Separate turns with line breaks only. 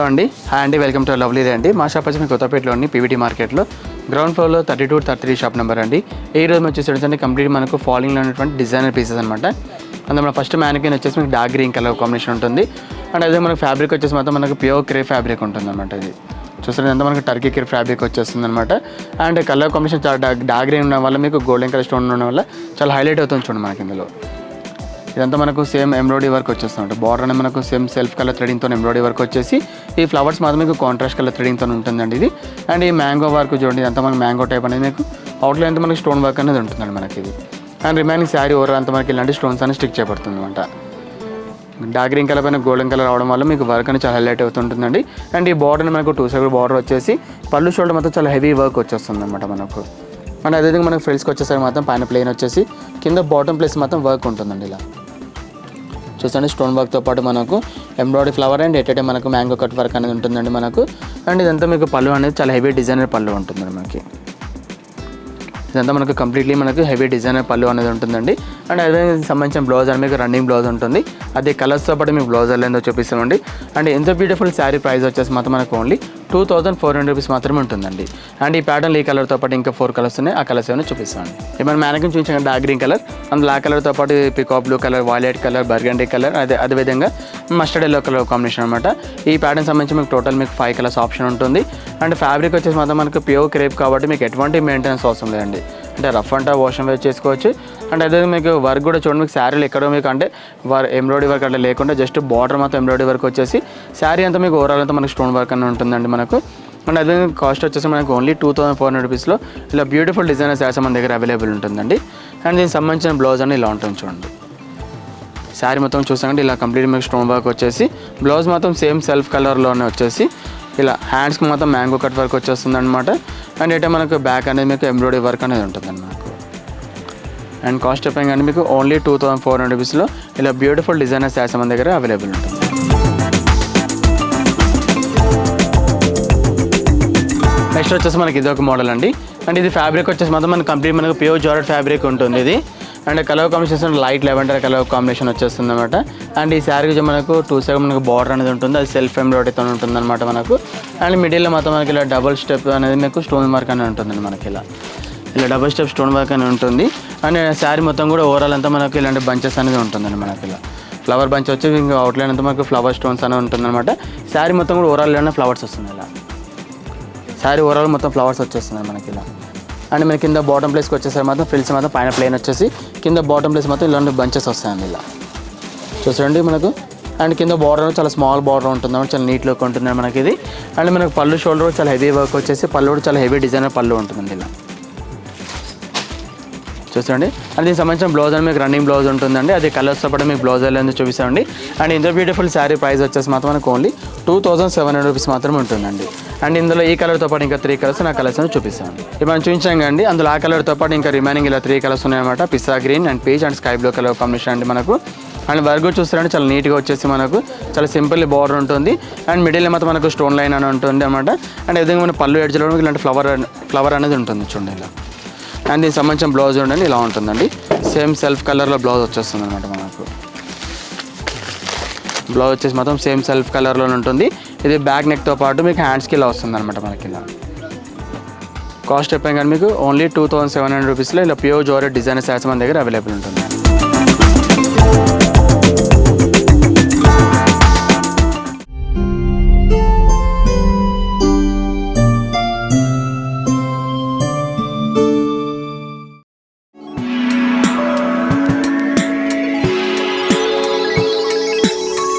అండి. హాయ్ అండి, welcome to lovely అండి. మా షాప్ వచ్చి మీ కొత్తపేటలోని పీవీటీ మార్కెట్లో గ్రౌండ్ ఫ్లోర్లో 32, 33 షాప్ నెంబర్ అండి. ఈ రోజు వచ్చేసి కంప్లీట్ మనకు ఫాలింగ్లో ఉన్నటువంటి డిజైనర్ పీసెస్ అనమాట. అందులో మన ఫస్ట్ మ్యానికిన్ వచ్చేసి మీకు డార్క్ గ్రీన్ కలర్ కాంబినేషన్ ఉంటుంది. అండ్ అదే మనకు ఫ్యాబ్రిక్ వచ్చేసి మాత్రం మనకు ప్యూర్ క్రేప్ ఫ్యాబ్రిక్ ఉంటుంది అనమాట. ఇది చూస్తే ఎంత మనకు టర్కీ క్రేప్ ఫ్యాబ్రిక్ వచ్చేస్తుంది అనమాట. అండ్ కలర్ కాంబినేషన్ చాలా డార్క్ గ్రీన్ ఉండడం వల్ల మీకు గోల్డెన్ కలర్ స్టోన్ ఉండడం వల్ల చాలా హైలైట్ అవుతుంది చూడండి మనకి ఇందులో. ఇదంతా మనకు సేమ్ ఎంబ్రాయిడరీ వర్క్ వచ్చేస్తుంది. బార్డర్ అనేది మనకు సేమ్ సెల్ఫ్ కలర్ థ్రెడింగ్తో ఎంబ్రాయిడరీ వర్క్ వచ్చేసి ఈ ఫ్లవర్స్ మాత్రం మీకు కాంట్రాస్ట్ కలర్ థ్రెడింగ్తో ఉంటుందండి ఇది. అండ్ ఈ మ్యాంగో వర్క్ చూడండి, ఇదంతా మనకు మ్యాంగో టైప్ అనేది మీకు అవుట్లైన్ అంతా మనకి స్టోన్ వర్క్ అనేది ఉంటుందండి మనకి ఇది. అండ్ రిమైనింగ్ శారీ ఓవర్ అంతా మనకి ఇలాంటి స్టోన్స్ అనేది స్టిక్ చేయబడుతుంది అనమాట. డార్క్ గ్రీన్ కలర్ పైన గోల్డెన్ కలర్ అవడం వల్ల మీకు వర్క్ అనేది చాలా హైలైట్ అవుతుంటుందండి. అండ్ ఈ బార్డర్ మనకు 2 సైడ్ బార్డర్ వచ్చేసి పళ్ళు షోల్డర్ మొత్తం చాలా హెవీ వర్క్ వచ్చేస్తుంది అనమాట మనకు. అండ్ అదేవిధంగా మనకు ఫ్రిల్స్కి వచ్చేసరికి మాత్రం పైన ప్లెయిన్ వచ్చేసి కింద బాటమ్ ప్లేస్ మాత్రం వర్క్ ఉంటుందండి. ఇలా చూసండి స్టోన్ వర్క్తో పాటు మనకు ఎంబ్రాయిడరీ ఫ్లవర్ అండ్ ఎట్ మనకు మ్యాంగో కట్ వర్క్ అనేది ఉంటుందండి మనకు. అండ్ ఇదంతా మీకు పళ్ళు అనేది చాలా హెవీ డిజైనర్ పళ్ళు ఉంటుందండి మనకి. ఇదంతా మనకు కంప్లీట్లీ మనకు హెవీ డిజైనర్ పళ్ళు అనేది ఉంటుందండి. అండ్ అదే సంబంధించిన బ్లౌజ్ అని మీకు రన్నింగ్ బ్లౌజ్ ఉంటుంది. అదే కలర్స్తో పాటు మీకు బ్లౌజ్ ఏందో చూపిస్తామండి. అండ్ ఎంత బ్యూటిఫుల్ శారీ ప్రైస్ వచ్చేసి మాత్రం మనకు ఓన్లీ 2400 రూపీస్ మాత్రమే ఉంటుందండి. అండ్ ఈ ప్యాటర్న్ ఈ కలర్తో పాటు ఇంకా 4 కలర్స్ ఉన్నాయి. ఆ కలర్స్ ఏమైనా చూపిస్తామండి. ఏమైనా మ్యానికిన్ చూపించాం డార్క్ గ్రీన్ కలర్, అందులో ఆ కలర్తో పాటు peacock blue colour, violet colour, burgundy colour, అదేవిధంగా మస్టర్డ్ ఎల్లో కలర్ కాంబినేషన్ అనమాట. ఈ ప్యాటర్న్ సంబంధించి మీకు టోటల్ మీకు 5 కలర్స్ ఆప్షన్ ఉంటుంది. అండ్ ఫ్యాబ్రిక్ వచ్చేసి మాత్రం మనకు ప్యూర్ క్రేప్ కాబట్టి మీకు ఎటువంటి మెయింటెనెన్స్ అవసరం లేదండి. అంటే rough and wash and wear చేసుకోవచ్చు. అండ్ అదే మీకు వర్క్ కూడా చూడండి, మీకు శారీలు ఎక్కడో మీకు అంటే ఎంబ్రాయిడరీ వర్క్ అట్లా లేకుండా జస్ట్ బార్డర్ మాత్రం ఎంబ్రాయిడరీ వర్క్ వచ్చేసి శారీ అంతా మీకు ఓవరాల్ అంతా మనకు స్టోన్ వర్క్ అని ఉంటుందండి మనకు. అండ్ అదే కాస్ట్ వచ్చేసి మనకు ఓన్లీ 2400 రూపీస్లో ఇలా బ్యూటిఫుల్ డిజైనర్ శారీస్ మన దగ్గర అవైలబుల్ ఉంటుందండి. అండ్ దీనికి సంబంధించిన బ్లౌజ్ అని ఇలా ఉంటుంది చూడండి. శారీ మొత్తం చూసామంటే ఇలా కంప్లీట్ మీకు స్టోన్ వర్క్ వచ్చేసి బ్లౌజ్ మాత్రం సేమ్ సెల్ఫ్ కలర్లోనే వచ్చేసి ఇలా హ్యాండ్స్కి మాత్రం మ్యాంగో కట్ వర్క్ వచ్చేస్తుంది అనమాట. అండ్ అయితే మనకు బ్యాక్ అనేది మీకు ఎంబ్రాయిడరీ వర్క్ అనేది ఉంటుంది మనకు. అండ్ కాస్ట్ చెప్పాం కానీ మీకు ఓన్లీ 2400 రూపీస్లో ఇలా బ్యూటిఫుల్ డిజైనర్ శారీస్ మన దగ్గర అవైలబుల్ ఉంటుంది. నెక్స్ట్ వచ్చేసి మనకి ఇది ఒక మోడల్ అండి. అండ్ ఇది ఫ్యాబ్రిక్ వచ్చేసి మాత్రం మనకు కంప్లీట్ మనకు ప్యూర్ జార్జెట్ ఫ్యాబ్రిక్ ఉంటుంది ఇది. And colour combination light lavender colour combination వచ్చేస్తుంది అనమాట. అండ్ ఈ శారీకి మనకు 2 సైడ్ మనకు బార్డర్ అనేది ఉంటుంది, అది సెల్ఫ్ ఎంబ్రాయిడరీతో ఉంటుంది అనమాట మనకు. అండ్ మిడిల్లో మాత్రం మనకి ఇలా డబుల్ స్టెప్ అనేది మీకు స్టోన్ వర్క్ అనేది ఉంటుందండి మనకి. ఇలా డబుల్ స్టెప్ స్టోన్ వర్క్ అని ఉంటుంది. అండ్ శారీ మొత్తం కూడా ఓవరాల్ అంతా మనకి ఇలాంటి బంచెస్ అనేది ఉంటుందండి మనకి. ఇలా ఫ్లవర్ బంచ్ వచ్చి ఇంకా అవుట్లైన్ అంతా మనకు ఫ్లవర్ స్టోన్స్ అనేది ఉంటుందన్నమాట. శారీ మొత్తం కూడా ఓవరాల్ ఇలాంటి ఫ్లవర్స్ వస్తుంది. ఇలా శారీ ఓవరాల్ మొత్తం ఫ్లవర్స్ వచ్చేస్తుంది మనకి ఇలా. అండ్ మనకి కింద బాటమ్ ప్లేస్కి వచ్చేసరికి మాత్రం ఫ్రిల్స్ మాత్రం పైన ప్లేన్ వచ్చేసి కింద బాటమ్ ప్లేస్ మాత్రం ఇలాంటి బంచెస్ వస్తాయండి ఇలా చూసండి మనకు. అండ్ కింద బార్డర్ చాలా స్మాల్ బార్డర్ ఉంటుంది, చాలా నీట్ లుక్ ఉంటుంది మనకి ఇది. అండ్ మనకు పళ్ళు షోల్డర్ చాలా హెవీ వర్క్ వచ్చేసి పళ్ళు కూడా చాలా హెవీ డిజైనర్ పళ్ళు ఉంటుందండి ఇలా చూసండి. అండ్ దీనికి సంబంధించిన బ్లౌజ్ అని మీకు రన్నింగ్ బ్లౌజ్ ఉంటుందండి. అది కలర్స్తో పాటు మీకు బ్లౌజ్ అనేది చూపిస్తామండి. అండ్ ఇంత బ్యూటిఫుల్ శారీ ప్రైస్ వచ్చేసి మాత్రం మనకు ఓన్లీ 2700 రూపీస్ మాత్రమే ఉంటుందండి. అండ్ ఇందులో ఈ కలర్తో పాటు ఇంకా 3 కలర్స్ నా కలర్స్ అని చూపిస్తాను. ఇప్పుడు మనం చూపించాం కండి, అందులో ఆ కలర్తో పాటు ఇంకా రిమైనింగ్ ఇలా 3 కలర్స్ ఉన్నాయన్నమాట. Pista green and peach and sky blue colour combination అండి మనకు. అండ్ వర్క్ చూస్తారంటే చాలా నీట్గా వచ్చేసి మనకు చాలా సింపుల్ బార్డర్ ఉంటుంది. అండ్ మిడిల్ మాత్రం మనకు స్టోన్ లైన్ అని ఉంటుంది అనమాట. అండ్ విధంగా మన పళ్ళు ఎడ్జ్లో ఇలాంటి ఫ్లవర్ అనేది ఉంటుంది చూడండి ఇలా. అండ్ దీనికి సంబంధించిన బ్లౌజ్ ఉండండి ఇలా ఉంటుందండి. సేమ్ సెల్ఫ్ కలర్లో బ్లౌజ్ వచ్చేస్తుంది అనమాట మనకు. బ్లౌజ్ వచ్చేసి మాత్రం సేమ్ సెల్ఫ్ కలర్లో ఉంటుంది. ఇది బ్యాక్ నెక్తో పాటు మీకు హ్యాండ్స్కి ఇలా వస్తుంది అనమాట మనకి ఇలా. కాస్ట్ చెప్పాం కానీ మీకు ఓన్లీ 2700 రూపీస్లో ఇలా ప్యూర్ జార్జెట్ డిజైనర్ శారీస్ మన దగ్గర అవైలబుల్ ఉంటుంది.